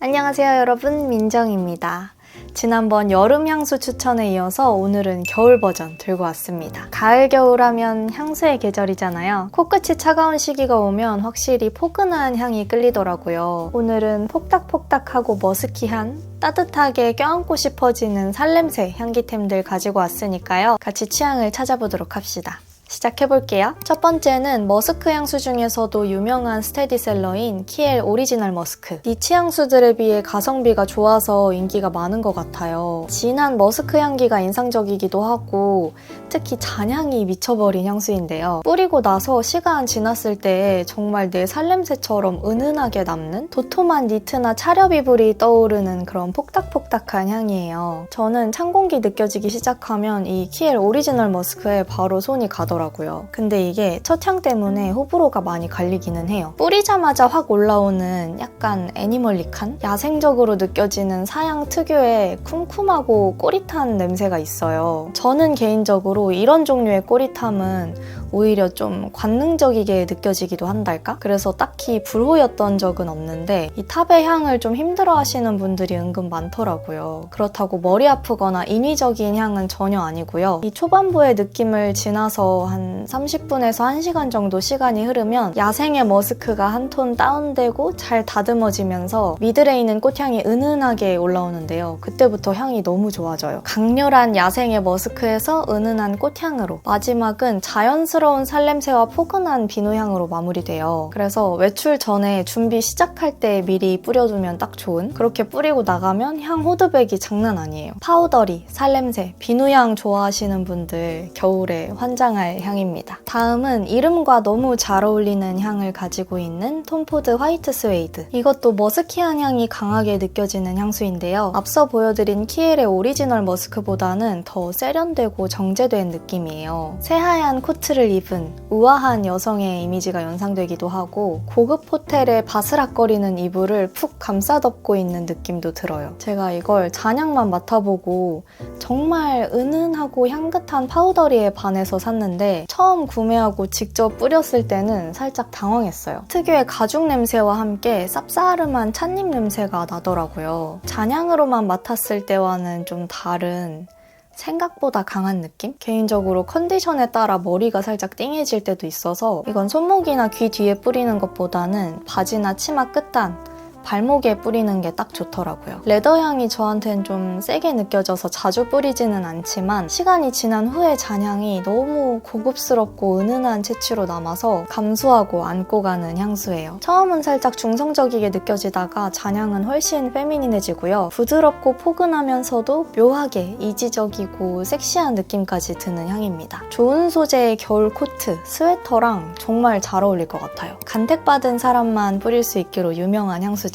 안녕하세요 여러분, 민정입니다. 지난번 여름 향수 추천에 이어서 오늘은 겨울 버전 들고 왔습니다. 가을 겨울 하면 향수의 계절이잖아요. 코끝이 차가운 시기가 오면 확실히 포근한 향이 끌리더라고요. 오늘은 폭닥폭닥하고 머스키한 따뜻하게 껴안고 싶어지는 살냄새 향기템들 가지고 왔으니까요. 같이 취향을 찾아보도록 합시다. 시작해볼게요. 첫 번째는 머스크 향수 중에서도 유명한 스테디셀러인 키엘 오리지널 머스크. 니치 향수들에 비해 가성비가 좋아서 인기가 많은 것 같아요. 진한 머스크 향기가 인상적이기도 하고 특히 잔향이 미쳐버린 향수인데요. 뿌리고 나서 시간 지났을 때 정말 내 살냄새처럼 은은하게 남는 도톰한 니트나 차렵 이불이 떠오르는 그런 폭닥폭닥한 향이에요. 저는 찬 공기 느껴지기 시작하면 이 키엘 오리지널 머스크에 바로 손이 가더라고요. 근데 이게 첫 향 때문에 호불호가 많이 갈리기는 해요. 뿌리자마자 확 올라오는 약간 애니멀릭한 야생적으로 느껴지는 사향 특유의 쿰쿰하고 꼬릿한 냄새가 있어요. 저는 개인적으로 이런 종류의 꼬릿함은 오히려 좀 관능적이게 느껴지기도 한달까? 그래서 딱히 불호였던 적은 없는데 이 탑의 향을 좀 힘들어하시는 분들이 은근 많더라고요. 그렇다고 머리 아프거나 인위적인 향은 전혀 아니고요. 이 초반부의 느낌을 지나서 한 30분에서 1시간 정도 시간이 흐르면 야생의 머스크가 한 톤 다운되고 잘 다듬어지면서 미들에 있는 꽃향이 은은하게 올라오는데요. 그때부터 향이 너무 좋아져요. 강렬한 야생의 머스크에서 은은한 꽃향으로, 마지막은 자연스러운 살냄새와 포근한 비누향으로 마무리돼요. 그래서 외출 전에 준비 시작할 때 미리 뿌려두면 딱 좋은, 그렇게 뿌리고 나가면 향 호드백이 장난 아니에요. 파우더리, 살냄새, 비누향 좋아하시는 분들 겨울에 환장할 향입니다. 다음은 이름과 너무 잘 어울리는 향을 가지고 있는 톰 포드 화이트 스웨이드. 이것도 머스키한 향이 강하게 느껴지는 향수인데요. 앞서 보여드린 키엘의 오리지널 머스크보다는 더 세련되고 정제된 느낌이에요. 새하얀 코트를 입은 우아한 여성의 이미지가 연상되기도 하고 고급 호텔의 바스락거리는 이불을 푹 감싸덮고 있는 느낌도 들어요. 제가 이걸 잔향만 맡아보고 정말 은은하고 향긋한 파우더리에 반해서 샀는데 처음 구매하고 직접 뿌렸을 때는 살짝 당황했어요. 특유의 가죽 냄새와 함께 쌉싸름한 찻잎 냄새가 나더라고요. 잔향으로만 맡았을 때와는 좀 다른, 생각보다 강한 느낌? 개인적으로 컨디션에 따라 머리가 살짝 띵해질 때도 있어서 이건 손목이나 귀 뒤에 뿌리는 것보다는 바지나 치마 끝단, 발목에 뿌리는 게 딱 좋더라고요. 레더 향이 저한텐 좀 세게 느껴져서 자주 뿌리지는 않지만 시간이 지난 후에 잔향이 너무 고급스럽고 은은한 채취로 남아서 감수하고 안고 가는 향수예요. 처음은 살짝 중성적이게 느껴지다가 잔향은 훨씬 페미닌해지고요. 부드럽고 포근하면서도 묘하게 이지적이고 섹시한 느낌까지 드는 향입니다. 좋은 소재의 겨울 코트, 스웨터랑 정말 잘 어울릴 것 같아요. 간택받은 사람만 뿌릴 수 있기로 유명한 향수죠.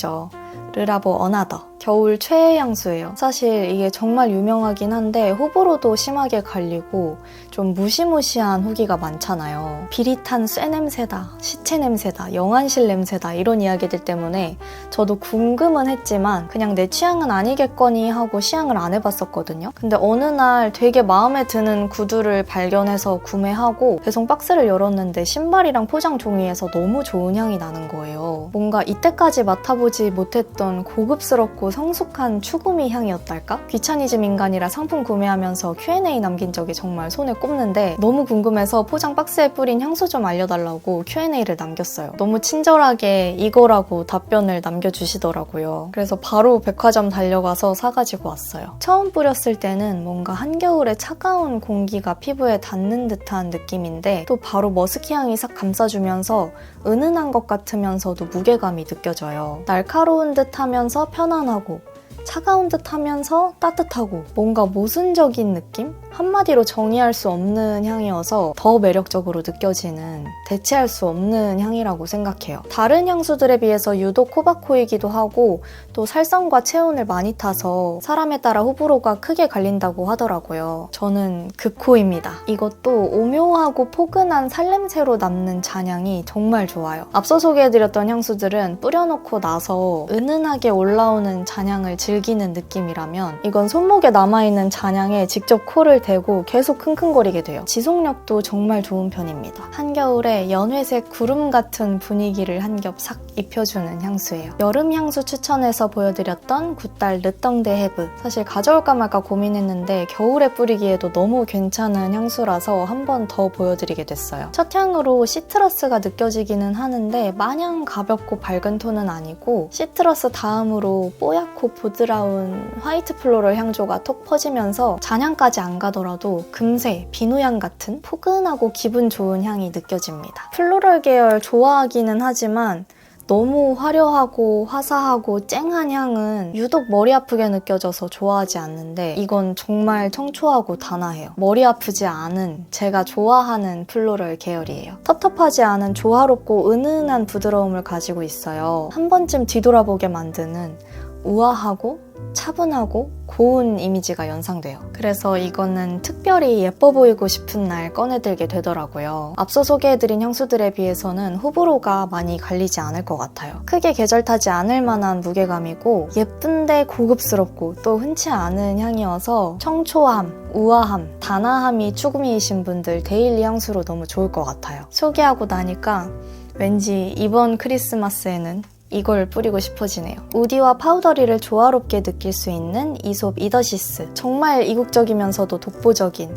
르라보 어나더. 겨울 최애 향수예요. 사실 이게 정말 유명하긴 한데 호불호도 심하게 갈리고 좀 무시무시한 후기가 많잖아요. 비릿한 쇠 냄새다, 시체 냄새다, 영안실 냄새다 이런 이야기들 때문에 저도 궁금은 했지만 그냥 내 취향은 아니겠거니 하고 시향을 안 해봤었거든요. 근데 어느 날 되게 마음에 드는 구두를 발견해서 구매하고 배송 박스를 열었는데 신발이랑 포장 종이에서 너무 좋은 향이 나는 거예요. 뭔가 이때까지 맡아보지 못했던 고급스럽고 성숙한 추구미 향이었달까? 귀차니즘 인간이라 상품 구매하면서 Q&A 남긴 적이 정말 손에 꼽는데 너무 궁금해서 포장 박스에 뿌린 향수 좀 알려달라고 Q&A를 남겼어요. 너무 친절하게 이거라고 답변을 남겨주시더라고요. 그래서 바로 백화점 달려가서 사가지고 왔어요. 처음 뿌렸을 때는 뭔가 한겨울에 차가운 공기가 피부에 닿는 듯한 느낌인데 또 바로 머스키 향이 싹 감싸주면서 은은한 것 같으면서도 무게감이 느껴져요. 날카로운 듯 하면서 편안하고 차가운 듯 하면서 따뜻하고 뭔가 모순적인 느낌? 한마디로 정의할 수 없는 향이어서 더 매력적으로 느껴지는, 대체할 수 없는 향이라고 생각해요. 다른 향수들에 비해서 유독 코바코이기도 하고 또 살성과 체온을 많이 타서 사람에 따라 호불호가 크게 갈린다고 하더라고요. 저는 극호입니다. 이것도 오묘하고 포근한 살냄새로 남는 잔향이 정말 좋아요. 앞서 소개해드렸던 향수들은 뿌려놓고 나서 은은하게 올라오는 잔향을 즐기는 즐기는 느낌이라면 이건 손목에 남아있는 잔향에 직접 코를 대고 계속 킁킁거리게 돼요. 지속력도 정말 좋은 편입니다. 한겨울에 연회색 구름 같은 분위기를 한 겹 싹 입혀주는 향수예요. 여름 향수 추천해서 보여드렸던 굿달 르떵데 헤브. 사실 가져올까 말까 고민했는데 겨울에 뿌리기에도 너무 괜찮은 향수라서 한 번 더 보여드리게 됐어요. 첫 향으로 시트러스가 느껴지기는 하는데 마냥 가볍고 밝은 톤은 아니고 시트러스 다음으로 뽀얗고 부드러운 화이트 플로럴 향조가 톡 퍼지면서 잔향까지 안 가더라도 금세 비누향 같은 포근하고 기분 좋은 향이 느껴집니다. 플로럴 계열 좋아하기는 하지만 너무 화려하고 화사하고 쨍한 향은 유독 머리 아프게 느껴져서 좋아하지 않는데 이건 정말 청초하고 단아해요. 머리 아프지 않은 제가 좋아하는 플로럴 계열이에요. 텁텁하지 않은 조화롭고 은은한 부드러움을 가지고 있어요. 한 번쯤 뒤돌아보게 만드는 우아하고 차분하고 고운 이미지가 연상돼요. 그래서 이거는 특별히 예뻐 보이고 싶은 날 꺼내들게 되더라고요. 앞서 소개해드린 향수들에 비해서는 호불호가 많이 갈리지 않을 것 같아요. 크게 계절 타지 않을 만한 무게감이고 예쁜데 고급스럽고 또 흔치 않은 향이어서 청초함, 우아함, 단아함이 추구미이신 분들 데일리 향수로 너무 좋을 것 같아요. 소개하고 나니까 왠지 이번 크리스마스에는 이걸 뿌리고 싶어지네요. 우디와 파우더리를 조화롭게 느낄 수 있는 이솝 이더시스. 정말 이국적이면서도 독보적인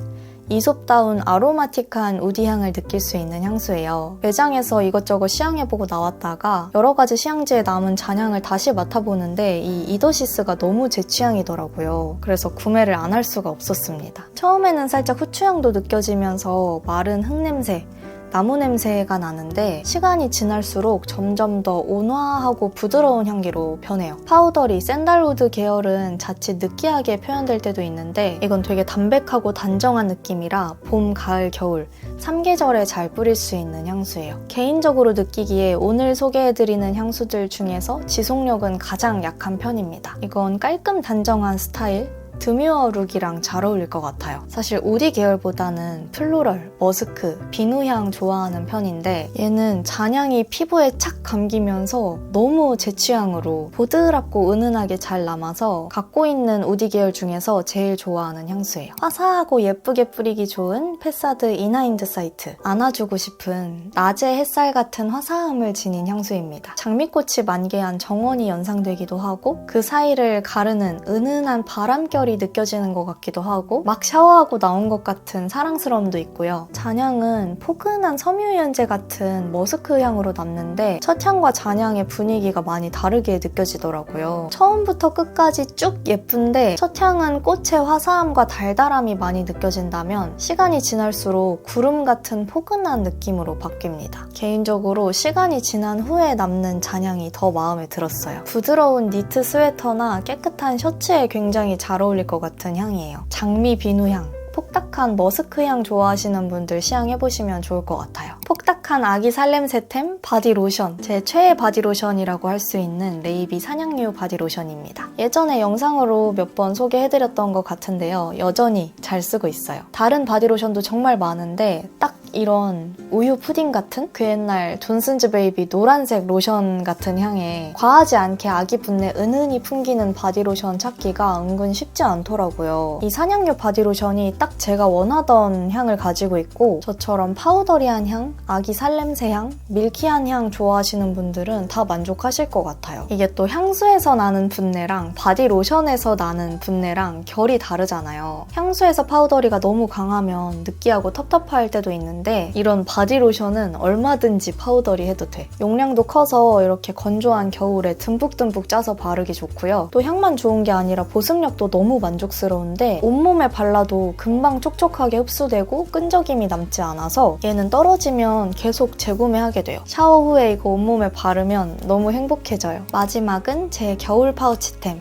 이솝다운 아로마틱한 우디 향을 느낄 수 있는 향수예요. 매장에서 이것저것 시향해보고 나왔다가 여러 가지 시향지에 남은 잔향을 다시 맡아보는데 이 이더시스가 너무 제 취향이더라고요. 그래서 구매를 안 할 수가 없었습니다. 처음에는 살짝 후추향도 느껴지면서 마른 흙냄새, 나무 냄새가 나는데 시간이 지날수록 점점 더 온화하고 부드러운 향기로 변해요. 파우더리, 샌달우드 계열은 자칫 느끼하게 표현될 때도 있는데 이건 되게 담백하고 단정한 느낌이라 봄, 가을, 겨울 3계절에 잘 뿌릴 수 있는 향수예요. 개인적으로 느끼기에 오늘 소개해드리는 향수들 중에서 지속력은 가장 약한 편입니다. 이건 깔끔 단정한 스타일, 드뮤어 룩이랑 잘 어울릴 것 같아요. 사실 우디 계열보다는 플로럴, 머스크, 비누향 좋아하는 편인데 얘는 잔향이 피부에 착 감기면서 너무 제 취향으로 보드랍고 은은하게 잘 남아서 갖고 있는 우디 계열 중에서 제일 좋아하는 향수예요. 화사하고 예쁘게 뿌리기 좋은 패사드 이나인드 사이트. 안아주고 싶은 낮의 햇살 같은 화사함을 지닌 향수입니다. 장미꽃이 만개한 정원이 연상되기도 하고 그 사이를 가르는 은은한 바람결 느껴지는 것 같기도 하고 막 샤워하고 나온 것 같은 사랑스러움도 있고요. 잔향은 포근한 섬유유연제 같은 머스크 향으로 남는데 첫 향과 잔향의 분위기가 많이 다르게 느껴지더라고요. 처음부터 끝까지 쭉 예쁜데 첫 향은 꽃의 화사함과 달달함이 많이 느껴진다면 시간이 지날수록 구름 같은 포근한 느낌으로 바뀝니다. 개인적으로 시간이 지난 후에 남는 잔향이 더 마음에 들었어요. 부드러운 니트 스웨터나 깨끗한 셔츠에 굉장히 잘 어울릴 것 같은 향이에요. 장미 비누향, 폭닥한 머스크향 좋아하시는 분들 시향해보시면 좋을 것 같아요. 폭닥한 아기 살냄새템 바디로션. 제 최애 바디로션이라고 할 수 있는 레이비 산양류 바디로션입니다. 예전에 영상으로 몇 번 소개해드렸던 것 같은데요. 여전히 잘 쓰고 있어요. 다른 바디로션도 정말 많은데 딱 이런 우유 푸딩 같은 그 옛날 존슨즈 베이비 노란색 로션 같은 향에 과하지 않게 아기 분내 은은히 풍기는 바디로션 찾기가 은근 쉽지 않더라고요. 이 산양류 바디로션이 딱 제가 원하던 향을 가지고 있고 저처럼 파우더리한 향, 아기 살냄새 향, 밀키한 향 좋아하시는 분들은 다 만족하실 것 같아요. 이게 또 향수에서 나는 분내랑 바디로션에서 나는 분내랑 결이 다르잖아요. 향수에서 파우더리가 너무 강하면 느끼하고 텁텁할 때도 있는데 이런 바디로션은 얼마든지 파우더리 해도 돼. 용량도 커서 이렇게 건조한 겨울에 듬뿍듬뿍 짜서 바르기 좋고요. 또 향만 좋은 게 아니라 보습력도 너무 만족스러운데 온몸에 발라도 금방 촉촉하게 흡수되고 끈적임이 남지 않아서 얘는 떨어지면 계속 재구매하게 돼요. 샤워 후에 이거 온몸에 바르면 너무 행복해져요. 마지막은 제 겨울 파우치템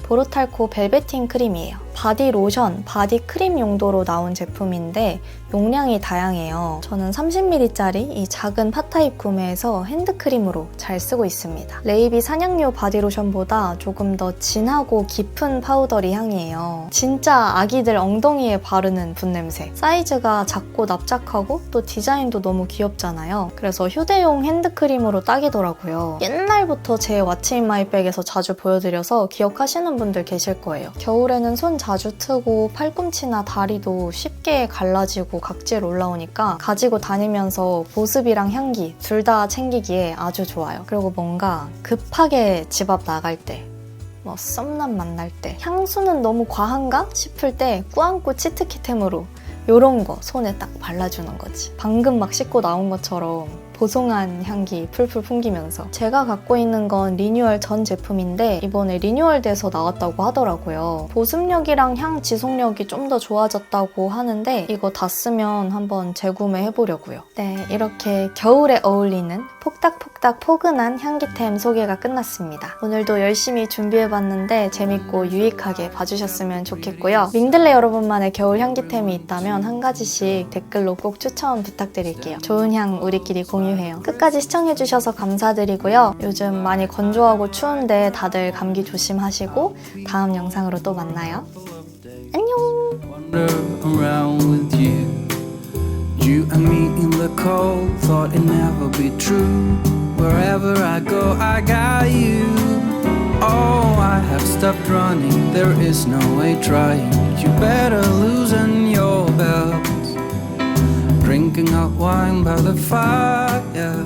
보로탈코 벨베틴 크림이에요. 바디 로션, 바디 크림 용도로 나온 제품인데 용량이 다양해요. 저는 30ml짜리 이 작은 팟타입 구매해서 핸드크림으로 잘 쓰고 있습니다. 레이비 사냥류 바디로션보다 조금 더 진하고 깊은 파우더리 향이에요. 진짜 아기들 엉덩이에 바르는 붓냄새. 사이즈가 작고 납작하고 또 디자인도 너무 귀엽잖아요. 그래서 휴대용 핸드크림으로 딱이더라고요. 옛날부터 제 왓츠 인 마이 백에서 자주 보여드려서 기억하시는 분들 계실 거예요. 겨울에는 손 자주 트고 팔꿈치나 다리도 쉽게 갈라지고 각질 올라오니까 가지고 다니면서 보습이랑 향기 둘 다 챙기기에 아주 좋아요. 그리고 뭔가 급하게 집 앞 나갈 때 뭐 썸남 만날 때 향수는 너무 과한가 싶을 때 꾸안꾸 치트키템으로 요런 거 손에 딱 발라주는 거지. 방금 막 씻고 나온 것처럼 보송한 향기 풀풀 풍기면서. 제가 갖고 있는 건 리뉴얼 전 제품인데 이번에 리뉴얼돼서 나왔다고 하더라고요. 보습력이랑 향 지속력이 좀 더 좋아졌다고 하는데 이거 다 쓰면 한번 재구매해보려고요. 네, 이렇게 겨울에 어울리는 폭닥폭닥 포근한 향기템 소개가 끝났습니다. 오늘도 열심히 준비해봤는데 재밌고 유익하게 봐주셨으면 좋겠고요. 밍들레 여러분만의 겨울 향기템이 있다면 한 가지씩 댓글로 꼭 추천 부탁드릴게요. 좋은 향 우리끼리 공유해요. 끝까지 시청해주셔서 감사드리고요. 요즘 많이 건조하고 추운데 다들 감기 조심하시고 다음 영상으로 또 만나요. 안녕! You and me in the cold, thought it'd never be true. Wherever I go, I got you. Oh, I have stopped running, there is no way trying. You better loosen your belt. Drinking hot wine by the fire.